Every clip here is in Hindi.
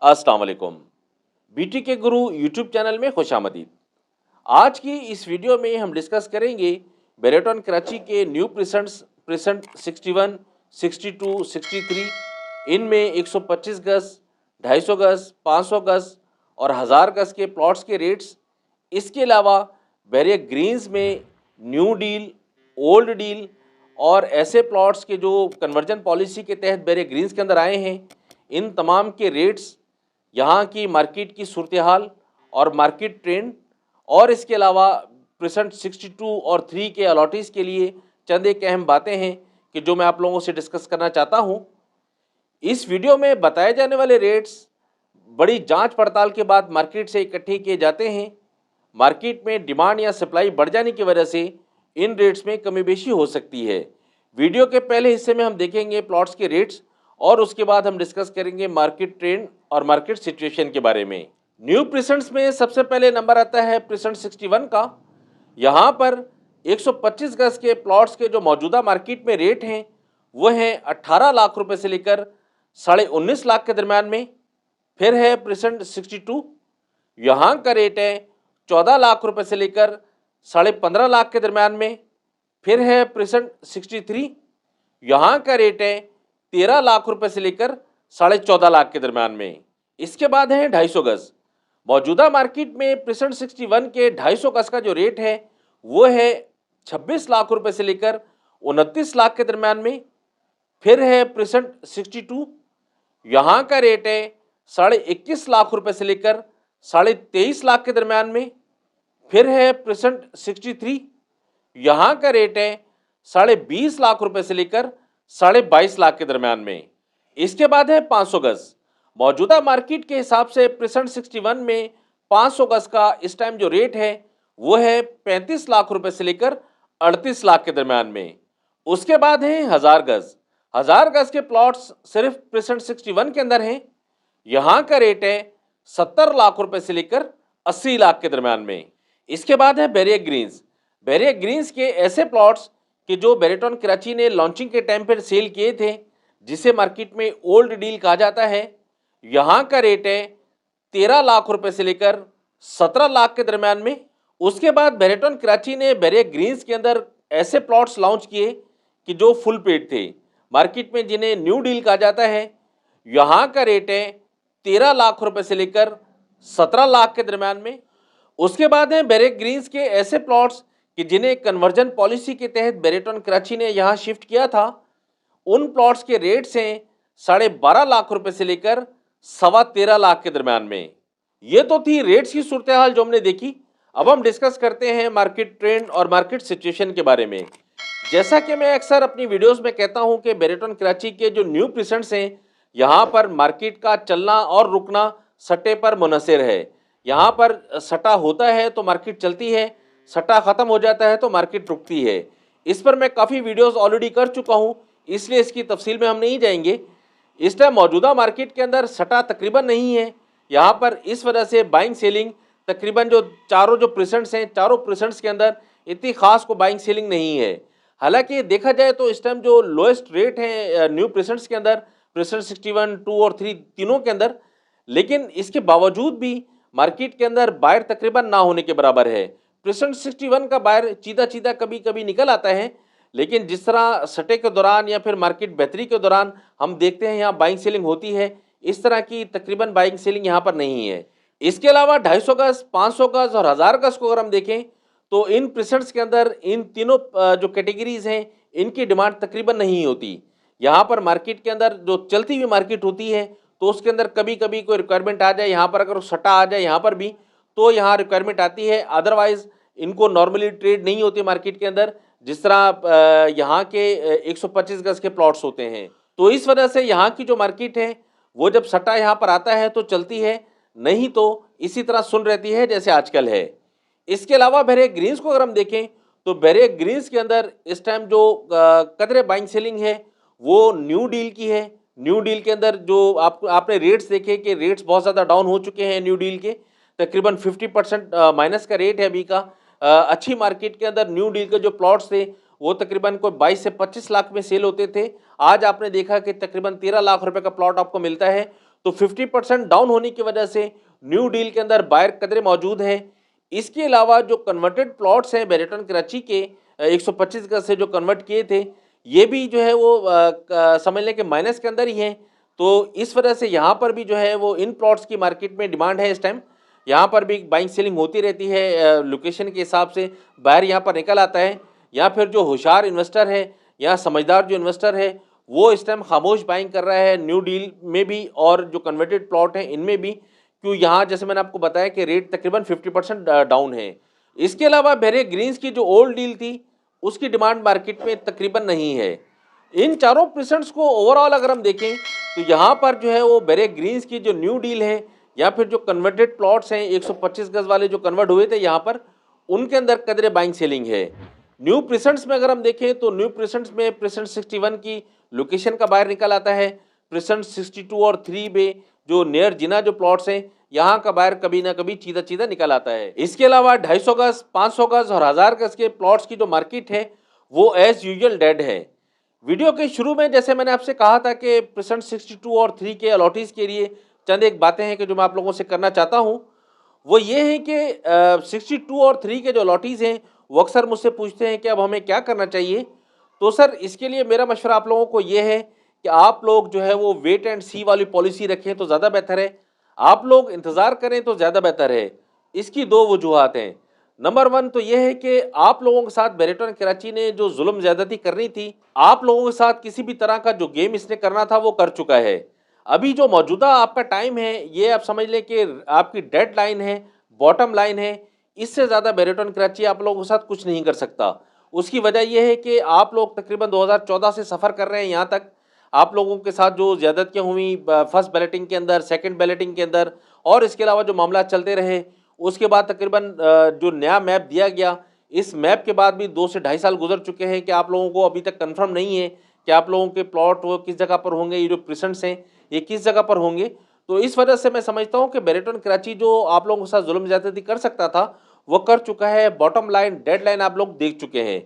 अस्सलाम वालेकुम। बीटी के गुरु यूट्यूब चैनल में खुशामदीद। आज की इस वीडियो में हम डिस्कस करेंगे बेरेटॉन कराची के न्यू प्रेसेंट 61, 62, 63। इनमें 125 गज, 250 गज, 500 गज और 1000 गज के प्लॉट्स के रेट्स। इसके अलावा बैरियर ग्रीन्स में न्यू डील, ओल्ड डील और ऐसे प्लॉट्स के जो कन्वर्जन पॉलिसी के तहत बैरियर ग्रीन्स के अंदर आए हैं, इन तमाम के रेट्स, यहाँ की मार्केट की सूरत हाल और मार्केट ट्रेंड, और इसके अलावा प्रेसेंट 62 और 3 के अलॉटीज़ के लिए चंद एक अहम बातें हैं कि जो मैं आप लोगों से डिस्कस करना चाहता हूँ। इस वीडियो में बताए जाने वाले रेट्स बड़ी जांच पड़ताल के बाद मार्केट से इकट्ठे किए जाते हैं। मार्केट में डिमांड या सप्लाई बढ़ जाने की वजह से इन रेट्स में कमी बेशी हो सकती है। वीडियो के पहले हिस्से में हम देखेंगे प्लॉट्स के रेट्स और उसके बाद हम डिस्कस करेंगे मार्केट ट्रेंड और मार्केट सिचुएशन के बारे में। न्यू प्रेसेंट्स में सबसे पहले नंबर आता है प्रेसेंट 61 का। यहाँ पर 125 गज के प्लॉट्स के जो मौजूदा मार्केट में रेट हैं वो हैं 18 लाख रुपए से लेकर 19.5 लाख के दरम्यान में। फिर है प्रेसेंट 62, यहाँ का रेट है 14 लाख रुपए से लेकर 15.5 लाख के दरम्यान में। फिर है प्रेसेंट 63, यहाँ का रेट है 13 लाख रुपए से लेकर 14.5 लाख के दरम्यान में। इसके बाद है 250 गज। मौजूदा मार्केट में प्रेसेंट 61 के 250 गज का जो रेट है वो है 26 लाख रुपए से लेकर 29 लाख के दरम्यान में। फिर है प्रेसेंट 62, यहाँ का रेट है 21.5 लाख रुपए से लेकर 23.5 लाख के दरम्यान में। फिर है प्रेसेंट 63, यहाँ का रेट है 20.5 लाख रुपए से लेकर 22.5 लाख के दरम्यान में। इसके बाद है 500 गज। मौजूदा मार्केट के हिसाब से प्रेसेंट 61 में 500 गज का इस टाइम जो रेट है वो है 35 लाख रुपए से लेकर 38 लाख के दरम्यान में। उसके बाद है 1000 गज। 1000 गज के प्लॉट्स सिर्फ प्रेसेंट 61 के अंदर हैं। यहाँ का रेट है 70 लाख रुपए से लेकर 80 लाख के दरम्यान में। इसके बाद है बैरियर ग्रीन्स। बैरियर ग्रीन्स के ऐसे प्लॉट्स कि जो बेरेटॉन कराची ने लॉन्चिंग के टाइम पर सेल किए थे, जिसे मार्केट में ओल्ड डील कहा जाता है। यहाँ का रेट है 13 लाख रुपए से लेकर 17 लाख के दरम्यान में। उसके बाद बेरेटॉन कराची ने बैरियर ग्रीन्स के अंदर ऐसे प्लॉट्स लॉन्च किए कि जो फुल पेड थे, मार्केट में जिन्हें न्यू डील कहा जाता है। यहाँ का रेट है 13 लाख रुपए से लेकर 17 लाख के दरम्यान में। उसके बाद हैं बैरियर ग्रीन्स के ऐसे प्लॉट्स कि जिन्हें कन्वर्जन पॉलिसी के तहत बेरेटॉन कराची ने यहाँ शिफ्ट किया था। उन प्लॉट्स के रेट्स हैं 12.5 लाख रुपए से लेकर 13.25 लाख के दरम्यान में। ये तो थी रेट्स की सूरत हाल जो हमने देखी। अब हम डिस्कस करते हैं मार्केट ट्रेंड और मार्केट सिचुएशन के बारे में। जैसा कि मैं अक्सर अपनी वीडियोस में कहता हूं कि बेरेटॉन कराची के जो न्यू प्रेसेंट्स हैं, यहाँ पर मार्केट का चलना और रुकना सट्टे पर मुनहसर है। यहाँ पर सट्टा होता है तो मार्केट चलती है, सट्टा ख़त्म हो जाता है तो मार्केट रुकती है। इस पर मैं काफ़ी वीडियोस ऑलरेडी कर चुका हूँ, इसलिए इसकी तफसील में हम नहीं जाएंगे। इस टाइम मौजूदा मार्केट के अंदर सट्टा तकरीबन नहीं है यहाँ पर। इस वजह से बाइंग सेलिंग तकरीबन जो चारों जो प्रेसेंट्स हैं, चारों प्रेसेंट्स के अंदर इतनी खास को बाइंग सेलिंग नहीं है। हालांकि देखा जाए तो इस टाइम जो लोएस्ट रेट है न्यू प्रेसेंट्स के अंदर, प्रेसेंट 61, 2 और 3 तीनों के अंदर, लेकिन इसके बावजूद भी मार्केट के अंदर बायर तकरीबन ना होने के बराबर है। प्रेसेंट 61 का बायर चीदा चीदा कभी कभी निकल आता है, लेकिन जिस तरह सटे के दौरान या फिर मार्केट बेहतरी के दौरान हम देखते हैं यहाँ बाइंग सेलिंग होती है, इस तरह की तकरीबन बाइंग सेलिंग यहाँ पर नहीं है। इसके अलावा 250 गज, 500 गज और 1000 गज को अगर हम देखें तो इन प्रेसेंट्स के अंदर इन तीनों जो कैटेगरीज हैं इनकी डिमांड तकरीबन नहीं होती। यहाँ पर मार्केट के अंदर जो चलती हुई मार्केट होती है तो उसके अंदर कभी कभी कोई रिक्वायरमेंट आ जाए, यहाँ पर अगर सट्टा आ जाए यहाँ पर भी तो यहाँ रिक्वायरमेंट आती है। अदरवाइज इनको नॉर्मली ट्रेड नहीं होती मार्केट के अंदर, जिस तरह यहाँ के 125 गज के प्लॉट्स होते हैं। तो इस वजह से यहाँ की जो मार्केट है वो जब सट्टा यहाँ पर आता है तो चलती है, नहीं तो इसी तरह सुन रहती है जैसे आजकल है। इसके अलावा बैरियर ग्रीन्स को अगर हम देखें तो बैरियर ग्रीन्स के अंदर इस टाइम जो कदरे बाइंग सेलिंग है वो न्यू डील की है। न्यू डील के अंदर जो आपने रेट्स देखे कि रेट्स बहुत ज़्यादा डाउन हो चुके हैं न्यू डील के, तकरीबन 50% माइनस का रेट है अभी का। अच्छी मार्केट के अंदर न्यू डील के जो प्लॉट्स थे वो तकरीबन कोई 22 से 25 लाख में सेल होते थे। आज आपने देखा कि तकरीबन 13 लाख रुपए का प्लॉट आपको मिलता है। तो 50% डाउन होने की वजह से न्यू डील के अंदर बायर कदरे मौजूद है। इसके अलावा जो कन्वर्टेड प्लॉट्स हैं बेरेटन कराची के 125 गज से जो कन्वर्ट किए थे, ये भी जो है वो समझ लें कि माइनस के अंदर ही हैं। तो इस वजह से यहाँ पर भी जो है वो इन प्लॉट्स की मार्केट में डिमांड है इस टाइम। यहाँ पर भी बाइंग सेलिंग होती रहती है, लोकेशन के हिसाब से बाहर यहाँ पर निकल आता है, या फिर जो होशियार इन्वेस्टर है या समझदार जो इन्वेस्टर है वो इस टाइम खामोश बाइंग कर रहा है न्यू डील में भी और जो कन्वर्टेड प्लॉट हैं इनमें भी, क्यों यहाँ जैसे मैंने आपको बताया कि रेट तकरीबन 50% डाउन है। इसके अलावा बेरे ग्रीन्स की जो ओल्ड डील थी उसकी डिमांड मार्केट में तकरीबन नहीं है। इन चारों प्रेजेंट्स को ओवरऑल अगर हम देखें तो यहाँ पर जो है वो बेरे ग्रीन्स की जो न्यू डील है या फिर जो कन्वर्टेड प्लॉट्स हैं 125 गज वाले जो कन्वर्ट हुए थे यहाँ पर, उनके अंदर कदरे बाइंग सेलिंग है। न्यू प्रेजेंट्स में अगर हम देखें तो न्यू प्रेजेंट्स में प्रेजेंट 61 की लोकेशन का बाहर निकल आता है। प्रेजेंट 62 और 3 में जो नियर जिना जो प्लॉट्स हैं यहाँ का बाहर कभी ना कभी चीदा चीदा निकल आता है। इसके अलावा 250 गज, 500 गज और 1000 गज के प्लॉट्स की जो मार्केट है वो एज यूजुअल डेड है। वीडियो के शुरू में जैसे मैंने आपसे कहा था कि प्रेजेंट 62 और 3 के अलॉटीज के लिए चंद एक बातें हैं कि जो मैं आप लोगों से करना चाहता हूं, वो ये है कि 62 और 3 के जो अलॉटीज हैं वो अक्सर मुझसे पूछते हैं कि अब हमें क्या करना चाहिए। तो सर इसके लिए मेरा मशवरा आप लोगों को ये है कि आप लोग जो है वो वेट एंड सी वाली पॉलिसी रखें तो ज़्यादा बेहतर है। आप लोग इंतज़ार करें तो ज़्यादा बेहतर है। इसकी दो वजूहत हैं। नंबर 1 तो यह है कि आप लोगों के साथ बेरेटन कराची ने जो जुल्म ज़्यादती करनी थी, आप लोगों के साथ किसी भी तरह का जो गेम इसने करना था वो कर चुका है। अभी जो मौजूदा आपका टाइम है ये आप समझ लें कि आपकी डेड लाइन है, बॉटम लाइन है। इससे ज़्यादा बेरेटन कराची आप लोगों के साथ कुछ नहीं कर सकता। उसकी वजह यह है कि आप लोग तकरीबन 2014 से सफ़र कर रहे हैं यहाँ तक। आप लोगों के साथ जो ज़्यादतियाँ हुई फर्स्ट बैलेटिंग के अंदर, सेकंड बैलेटिंग के अंदर, और इसके अलावा जो मामला चलते रहे, उसके बाद तकरीबन जो नया मैप दिया गया, इस मैप के बाद भी 2 से ढाई साल गुजर चुके हैं कि आप लोगों को अभी तक कंफर्म नहीं है कि आप लोगों के प्लॉट वो किस जगह पर होंगे, ये जो प्रेजेंट्स हैं ये किस जगह पर होंगे। तो इस वजह से मैं समझता हूँ कि बेरेटन कराची जो आप लोगों के साथ जुल्म ज़्यादती कर सकता था वो कर चुका है। बॉटम लाइन, डेड लाइन आप लोग देख चुके हैं।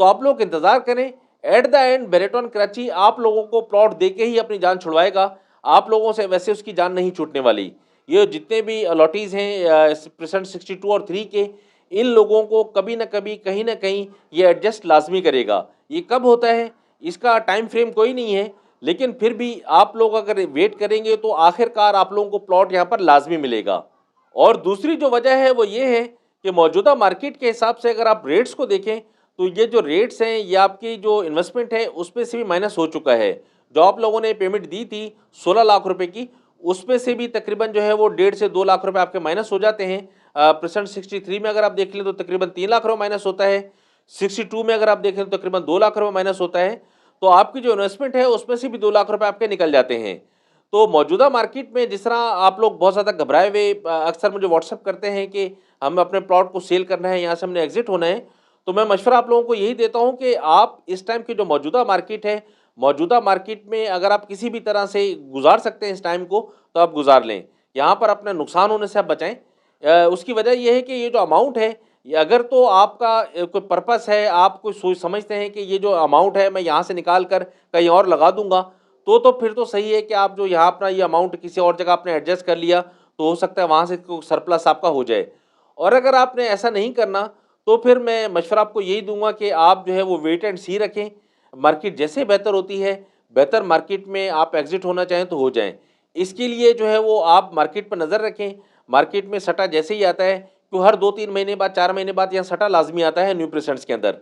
तो आप लोग इंतज़ार करें। एट द एंड बेरेटन कराची आप लोगों को प्लॉट दे के ही अपनी जान छुड़वाएगा। आप लोगों से वैसे उसकी जान नहीं छूटने वाली। ये जितने भी अलॉटीज़ हैं प्रेजेंट 62 और 3 के, इन लोगों को कभी ना कभी कहीं ना कहीं ये एडजस्ट लाजमी करेगा। ये कब होता है इसका टाइम फ्रेम कोई नहीं है, लेकिन फिर भी आप लोग अगर वेट करेंगे तो आखिरकार आप लोगों को प्लॉट यहाँ पर लाजमी मिलेगा। और दूसरी जो वजह है वो ये है कि मौजूदा मार्केट के हिसाब से अगर आप रेट्स को देखें तो ये जो रेट्स हैं ये आपकी जो इन्वेस्टमेंट है उसमें से भी माइनस हो चुका है। जो आप लोगों ने पेमेंट दी थी 16 लाख रुपए की, उसमें से भी तकरीबन जो है वो 1.5 से 2 लाख रुपए आपके माइनस हो जाते हैं। प्रेजेंट 63 में अगर आप देख लें तो तकरीबन 3 लाख रुपये माइनस होता है। 62 में अगर आप देखें तो तकरीबन 2 लाख रुपये माइनस होता है। तो आपकी जो इन्वेस्टमेंट है उसमें से भी 2 लाख रुपए आपके निकल जाते हैं। तो मौजूदा मार्केट में जिस तरह आप लोग बहुत ज़्यादा घबराए हुए अक्सर मुझे व्हाट्सअप करते हैं कि हमें अपने प्लॉट को सेल करना है, यहाँ से हमने एग्जिट होना है, तो मैं मशवरा आप लोगों को यही देता हूँ कि आप इस टाइम की जो मौजूदा मार्केट है, मौजूदा मार्केट में अगर आप किसी भी तरह से गुजार सकते हैं इस टाइम को तो आप गुजार लें। यहाँ पर अपना नुकसान होने से आप बचाएं। उसकी वजह यह है कि ये जो अमाउंट है ये अगर तो आपका कोई पर्पस है, आप कोई सोच समझते हैं कि ये जो अमाउंट है मैं यहाँ से निकाल कर कहीं और लगा दूंगा, तो फिर तो सही है कि आप जो यहाँ अपना ये अमाउंट किसी और जगह आपने एडजस्ट कर लिया तो हो सकता है वहाँ से सरप्लस आपका हो जाए। और अगर आपने ऐसा नहीं करना तो फिर मैं मशवरा आपको यही दूंगा कि आप जो है वो वेट एंड सी रखें। मार्केट जैसे बेहतर होती है, बेहतर मार्केट में आप एग्जिट होना चाहें तो हो जाएं। इसके लिए जो है वो आप मार्केट पर नज़र रखें। मार्केट में सट्टा जैसे ही आता है, तो हर 2-3 महीने बाद, 4 महीने बाद यहाँ सट्टा लाजमी आता है न्यू प्रेजेंट्स के अंदर।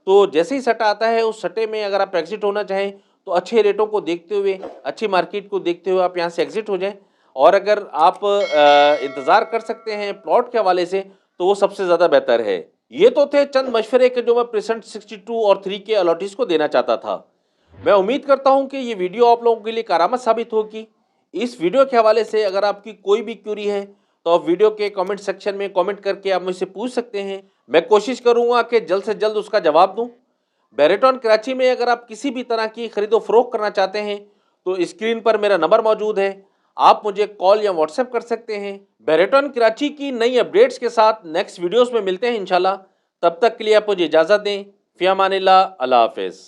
तो जैसे ही सट्टा आता है उस सट्टे में अगर आप एग्जिट होना चाहें तो अच्छे रेटों को देखते हुए, अच्छी मार्केट को देखते हुए आप यहाँ से एग्जिट हो जाएं। और अगर आप इंतज़ार कर सकते हैं प्लॉट के हवाले से तो वो सबसे ज़्यादा बेहतर है। ये तो थे चंद मशवरे के जो मैं प्रेजेंट 62 और 3 के अलॉटीज़ को देना चाहता था। मैं उम्मीद करता हूँ कि ये वीडियो आप लोगों के लिए कारामद साबित होगी। इस वीडियो के हवाले से अगर आपकी कोई भी क्यूरी है तो आप वीडियो के कमेंट सेक्शन में कमेंट करके आप मुझसे पूछ सकते हैं। मैं कोशिश करूँगा कि जल्द से जल्द उसका जवाब दूँ। बेरेटन कराची में अगर आप किसी भी तरह की खरीदो फरोख्त करना चाहते हैं तो स्क्रीन पर मेरा नंबर मौजूद है, आप मुझे कॉल या व्हाट्सएप कर सकते हैं। बेरेटन कराची की नई अपडेट्स के साथ नेक्स्ट वीडियोस में मिलते हैं इंशाल्लाह। तब तक के लिए आप मुझे इजाज़त दें। फ़ी अमानिल्लाह, अल्लाह हाफ़िज़।